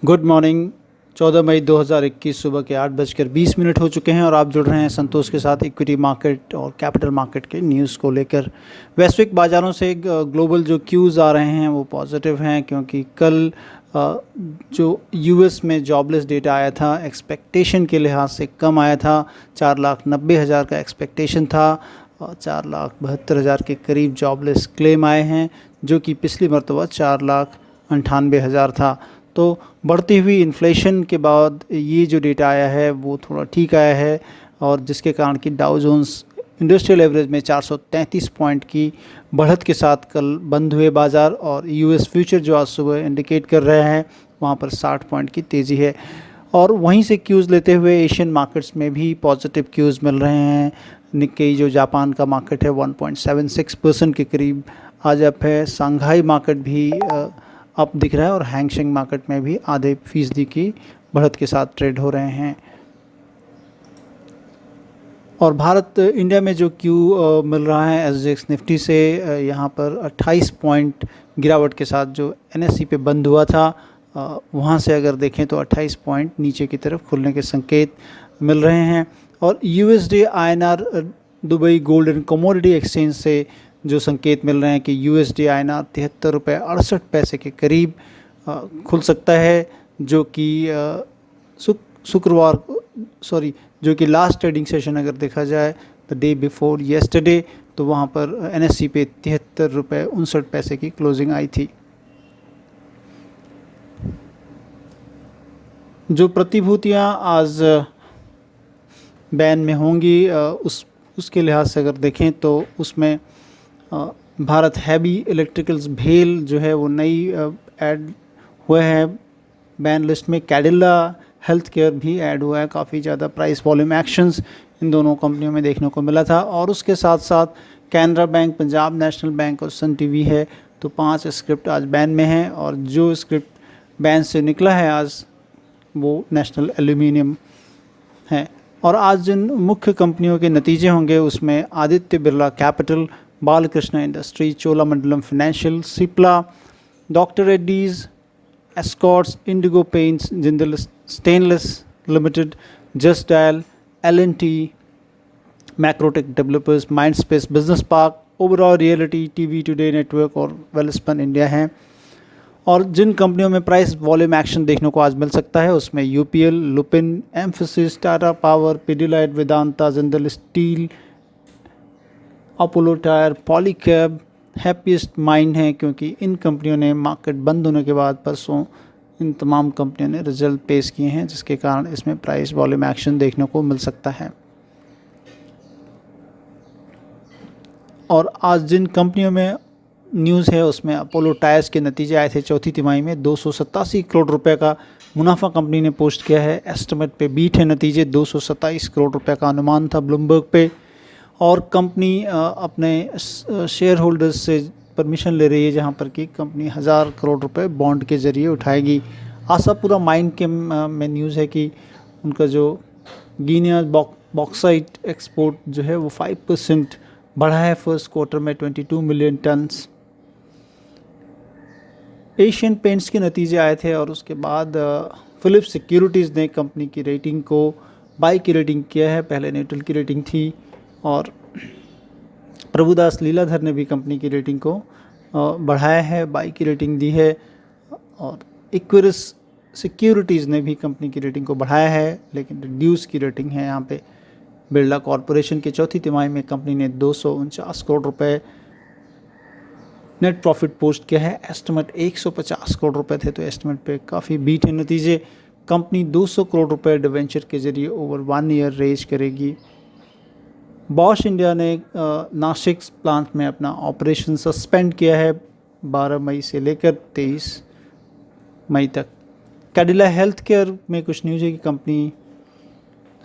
Good morning. 14 मई 2021 सुबह के 8:20 हो चुके हैं और आप जुड़ रहे हैं संतोष के साथ इक्विटी मार्केट और कैपिटल मार्केट के न्यूज़ को लेकर। वैश्विक बाज़ारों से ग्लोबल जो क्यूज़ आ रहे हैं वो पॉजिटिव हैं, क्योंकि कल जो यूएस में जॉबलेस डेटा आया था एक्सपेक्टेशन के लिहाज से कम आया था। 4,90,000 का एक्सपेक्टेशन था और 4,72,000 के करीब जॉबलेस क्लेम आए हैं, जो कि पिछली मरतबा 4,98,000 था। तो बढ़ती हुई इन्फ्लेशन के बाद ये जो डेटा आया है वो थोड़ा ठीक आया है, और जिसके कारण कि डाउ जोन्स इंडस्ट्रियल एवरेज में 433 पॉइंट की बढ़त के साथ कल बंद हुए बाज़ार, और यूएस फ्यूचर जो आज सुबह इंडिकेट कर रहे हैं वहाँ पर 60 पॉइंट की तेज़ी है। और वहीं से क्यूज़ लेते हुए एशियन मार्केट्स में भी पॉजिटिव क्यूज़ मिल रहे हैं। निक्केई जो जापान का मार्केट है 1.76% के करीब आज अप है। संघाई मार्केट भी अप दिख रहा है और हैंगसेंग मार्केट में भी आधे फीसदी की बढ़त के साथ ट्रेड हो रहे हैं। और भारत इंडिया में जो क्यू मिल रहा है एसजीएक्स निफ्टी से, यहाँ पर 28 पॉइंट गिरावट के साथ जो एनएससी पे बंद हुआ था, वहाँ से अगर देखें तो 28 पॉइंट नीचे की तरफ खुलने के संकेत मिल रहे हैं। और USD INR Dubai gold and commodity exchange से जो संकेत मिल रहे हैं कि यूएसडी आईएनआर 73 रुपये 68 पैसे के करीब खुल सकता है, जो कि शुक्रवार जो कि लास्ट ट्रेडिंग सेशन अगर देखा जाए द डे बिफोर येस्टरडे, तो वहाँ पर एनएससी पे 73 रुपये 59 पैसे की क्लोजिंग आई थी। जो प्रतिभूतियाँ आज बैन में होंगी उसके लिहाज से अगर देखें तो उसमें भारत हैवी इलेक्ट्रिकल्स भेल जो है वो नई ऐड हुआ है बैन लिस्ट में। कैडिला हेल्थ केयर भी ऐड हुआ है। काफ़ी ज़्यादा प्राइस वॉल्यूम एक्शंस इन दोनों कंपनियों में देखने को मिला था। और उसके साथ साथ Canara bank, Punjab national bank और सन टीवी है। तो 5 स्क्रिप्ट आज बैन में हैं, और जो स्क्रिप्ट बैन से निकला है आज वो नेशनल एल्यूमिनियम है। और आज जिन मुख्य कंपनियों के नतीजे होंगे उसमें Aditya Birla capital, Balkrishna industry, Cholamandalam financial, Cipla, doctor Reddy's, Escorts, Indigo paints, Jindal stainless limited, just dial, L&T, Macrotech developers, Mindspace business park, Oberoi reality, TV today network और वेलस्पन इंडिया हैं। और जिन कंपनियों में प्राइस वॉल्यूम एक्शन देखने को आज मिल सकता है उसमें UPL, Lupin, emphasis, Tata power, Pidilite, Vedanta, Jindal steel, Apollo tyre, Polycab, happiest mind हैं, क्योंकि इन कंपनियों ने मार्केट बंद होने के बाद परसों इन तमाम कंपनियों ने रिजल्ट पेश किए हैं, जिसके कारण इसमें प्राइस वॉल्यूम एक्शन देखने को मिल सकता है। और आज जिन कंपनियों में न्यूज़ है उसमें अपोलो टायर्स के नतीजे आए थे चौथी तिमाही में। 287 करोड़ रुपए का मुनाफा कंपनी ने पोस्ट किया है। एस्टिमेट पे बीट है नतीजे। 227 करोड़ रुपए का अनुमान था ब्लूमबर्ग पे। और कंपनी अपने शेयर होल्डर्स से परमिशन ले रही है, जहां पर कि कंपनी 1000 करोड़ रुपए बॉन्ड के ज़रिए उठाएगी। आशापुरा माइन के में न्यूज़ है कि उनका जो गिनिया बॉक्साइट एक्सपोर्ट जो है वो 5% बढ़ा है फर्स्ट क्वार्टर में 22 मिलियन टन्स। एशियन पेंट्स के नतीजे आए थे और उसके बाद फिलिप्स सिक्योरिटीज़ ने कंपनी की रेटिंग को बाई की रेटिंग किया है। पहले न्यूट्रल की रेटिंग थी। और प्रभुदास लीलाधर ने भी कंपनी की रेटिंग को बढ़ाया है, बाई की रेटिंग दी है। और इक्विरिस सिक्योरिटीज़ ने भी कंपनी की रेटिंग को बढ़ाया है, लेकिन रिड्यूस की रेटिंग है यहाँ पे। बिरला कॉरपोरेशन के चौथी तिमाही में कंपनी ने 249 करोड़ रुपए नेट प्रॉफिट पोस्ट किया है। एस्टिमेट 150 करोड़ रुपए थे, तो एस्टिमेट पे काफ़ी बीट है नतीजे। कंपनी 200 करोड़ रुपए डिवेंचर के जरिए ओवर 1 ईयर रेज करेगी। बॉश इंडिया ने नासिक प्लांट में अपना ऑपरेशन सस्पेंड किया है 12 मई से लेकर 23 मई तक। कैडिला हेल्थ केयर में कुछ न्यूज़ है कि कंपनी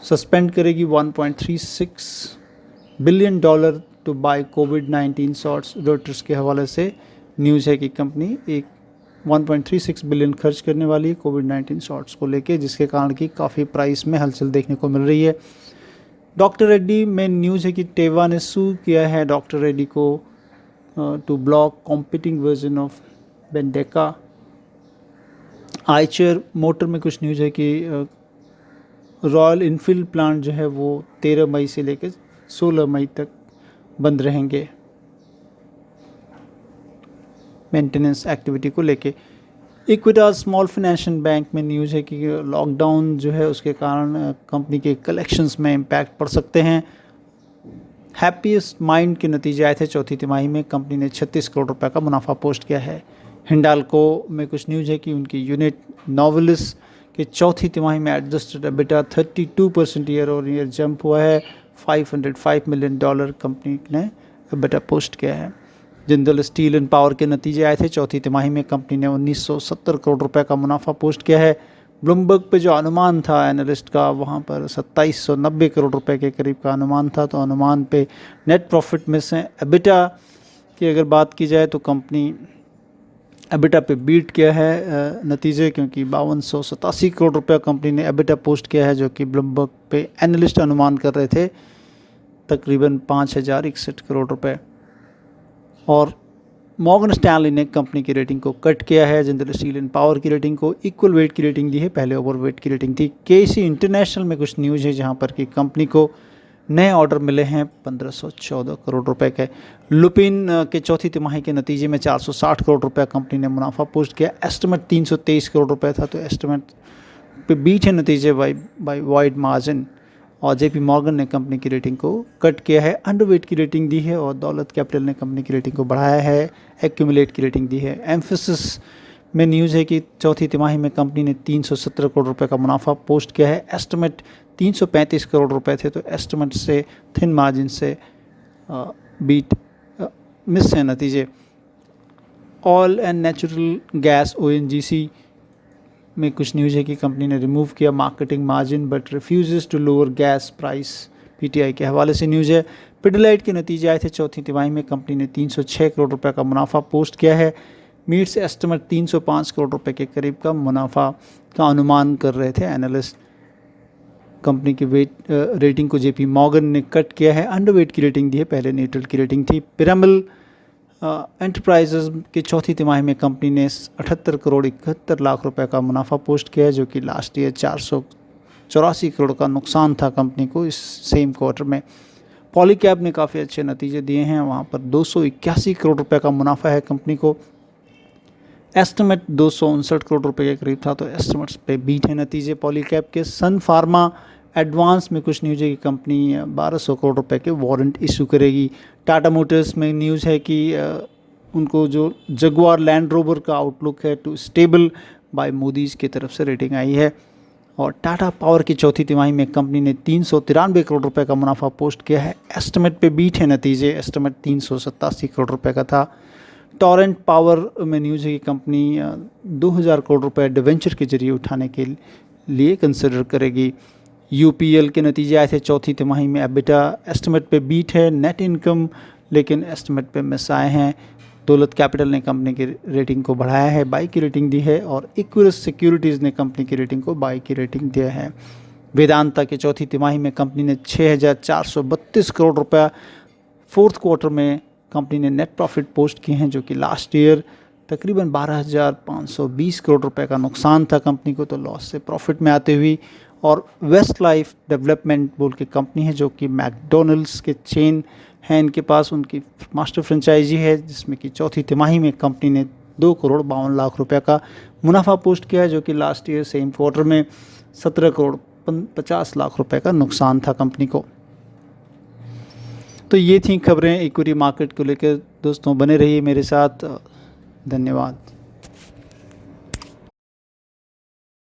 सस्पेंड करेगी $1.36 बिलियन टू बाय कोविड-19 शॉट्स। रॉयटर्स के हवाले से न्यूज़ है कि कंपनी एक 1.36 बिलियन खर्च करने वाली है कोविड-19 शॉट्स को लेके, जिसके कारण कि काफ़ी प्राइस में हलचल देखने को मिल रही है। डॉक्टर रेड्डी में न्यूज़ है कि टेवा ने सू किया है डॉक्टर रेड्डी को to block competing version of Bendeka. Eicher motor में कुछ न्यूज़ है कि रॉयल इनफील्ड प्लांट जो है वो 13 मई से लेकर 16 मई तक बंद रहेंगे मेंटेनेंस एक्टिविटी को लेके। इक्विटास स्मॉल फाइनेंशियल बैंक में न्यूज़ है कि लॉकडाउन जो है उसके कारण कंपनी के कलेक्शंस में इम्पैक्ट पड़ सकते हैं। हैप्पीएस्ट माइंड के नतीजे आए थे चौथी तिमाही में, कंपनी ने 36 करोड़ रुपए का मुनाफा पोस्ट किया है। हिंडाल्को में कुछ न्यूज़ है कि उनकी यूनिट नोवेलिस के चौथी तिमाही में एडजस्टेड एबिटा 32% ईयर जंप हुआ है। $505 मिलियन कंपनी ने एबिटा पोस्ट किया है। जिंदल स्टील एंड पावर के नतीजे आए थे चौथी तिमाही में, कंपनी ने 1970 करोड़ रुपए का मुनाफा पोस्ट किया है। ब्लूमबर्ग पे जो अनुमान था एनालिस्ट का, वहाँ पर 2790 करोड़ रुपए के करीब का अनुमान था। तो अनुमान पे नेट प्रॉफिट में से एबिटा की अगर बात की जाए तो कंपनी एबिटा पे बीट किया है नतीजे, क्योंकि 5287 करोड़ रुपया कंपनी ने एबिटा पोस्ट किया है, जो कि ब्लूमबर्ग पे एनालिस्ट अनुमान कर रहे थे तकरीबन 5061 करोड़ रुपए। और मॉर्गन स्टैनली ने कंपनी की रेटिंग को कट किया है। जिंदल स्टील एंड पावर की रेटिंग को इक्वल वेट की रेटिंग दी है, पहले ओवर वेट की रेटिंग थी। केसी इंटरनेशनल में कुछ न्यूज़ है जहां पर कि कंपनी को नए ऑर्डर मिले हैं 1514 करोड़ रुपए के। लुपिन के चौथी तिमाही के नतीजे में 460 करोड़ रुपए कंपनी ने मुनाफा पोस्ट किया। एस्टिमेट 323 करोड़ रुपए था, तो एस्टिमेट पे बीट है नतीजे बाय वाइड मार्जिन। और जेपी मॉर्गन ने कंपनी की रेटिंग को कट किया है, अंडरवेट की रेटिंग दी है। और दौलत कैपिटल ने कंपनी की रेटिंग को बढ़ाया है, एक्यूमुलेट की रेटिंग दी है। एम्फेसिस में न्यूज़ है कि चौथी तिमाही में कंपनी ने 317 करोड़ रुपए का मुनाफा पोस्ट किया है। एस्टिमेट 335 करोड़ रुपए थे, तो एस्टिमेट से थिन मार्जिन से बीट मिस है नतीजे। Oil and natural gas ONGC में कुछ न्यूज़ है कि कंपनी ने रिमूव किया marketing margin but refuses to lower gas price, PTI के हवाले से न्यूज़ है। पिडलाइट के नतीजे आए थे चौथी तिमाही में, कंपनी ने 306 करोड़ रुपए का मुनाफा पोस्ट किया है। मीट्स एस्टिमेट 305 करोड़ रुपए के करीब का मुनाफा का अनुमान कर रहे थे एनालिस्ट। कंपनी की रेटिंग को जेपी मॉर्गन ने कट किया है, अंडरवेट की रेटिंग दी है, पहले न्यूट्रल की रेटिंग थी। पिरामिल एंटरप्राइजेज की चौथी तिमाही में कंपनी ने 78 करोड़ 71 लाख रुपए का मुनाफा पोस्ट किया है, जो कि लास्ट ईयर 484 करोड़ का नुकसान था कंपनी को इस सेम क्वार्टर में। पॉलीकैब ने काफ़ी अच्छे नतीजे दिए हैं, वहाँ पर 281 करोड़ रुपए का मुनाफा है कंपनी को। एस्टिमेट 259 करोड़ रुपए के करीब था, तो एस्टिमेट्स पे बीट है नतीजे पॉलीकैब के। सन फार्मा एडवांस में कुछ न्यूज़ है कि कंपनी 1200 करोड़ रुपए के वारंट इशू करेगी। टाटा मोटर्स में न्यूज़ है कि उनको जो जगुआर लैंड रोवर का आउटलुक है टू स्टेबल बाय मूडीज़ की तरफ से रेटिंग आई है। और टाटा पावर की चौथी तिमाही में कंपनी ने 393 करोड़ रुपए का मुनाफा पोस्ट किया है। एस्टिमेट पे बीट है नतीजे, एस्टिमेट 387 करोड़ रुपए का था। टॉरेंट पावर में न्यूज़ है कि कंपनी 2000 करोड़ रुपए डिवेंचर के जरिए उठाने के लिए कंसिडर करेगी। UPL के नतीजे आए थे चौथी तिमाही में, एबिटा एस्टिमेट पे बीट है, नेट इनकम लेकिन एस्टिमेट पे मिस आए हैं। दौलत कैपिटल ने कंपनी की रेटिंग को बढ़ाया है, बाई की रेटिंग दी है। और इक्विस सिक्योरिटीज़ ने कंपनी की रेटिंग को बाई की रेटिंग दिया है। वेदांता के चौथी तिमाही में कंपनी ने 6432 करोड़ रुपया फोर्थ क्वार्टर में कंपनी ने नेट प्रॉफिट पोस्ट किए हैं, जो कि लास्ट ईयर तकरीबन 12,520 करोड़ रुपए का नुकसान था कंपनी को, तो लॉस से प्रॉफिट में आते हुए। और वेस्ट लाइफ डेवलपमेंट बोल के कंपनी है, जो कि मैकडोनल्ड्स के चेन है इनके पास, उनकी मास्टर फ्रेंचाइजी है, जिसमें कि चौथी तिमाही में कंपनी ने 2 करोड़ 52 लाख रुपए का मुनाफा पोस्ट किया है, जो कि लास्ट ईयर सेम क्वार्टर में 17 करोड़ 50 लाख रुपए का नुकसान था कंपनी को। तो ये थी खबरें इक्विटी मार्केट को लेकर। दोस्तों बने रहिए मेरे साथ, धन्यवाद।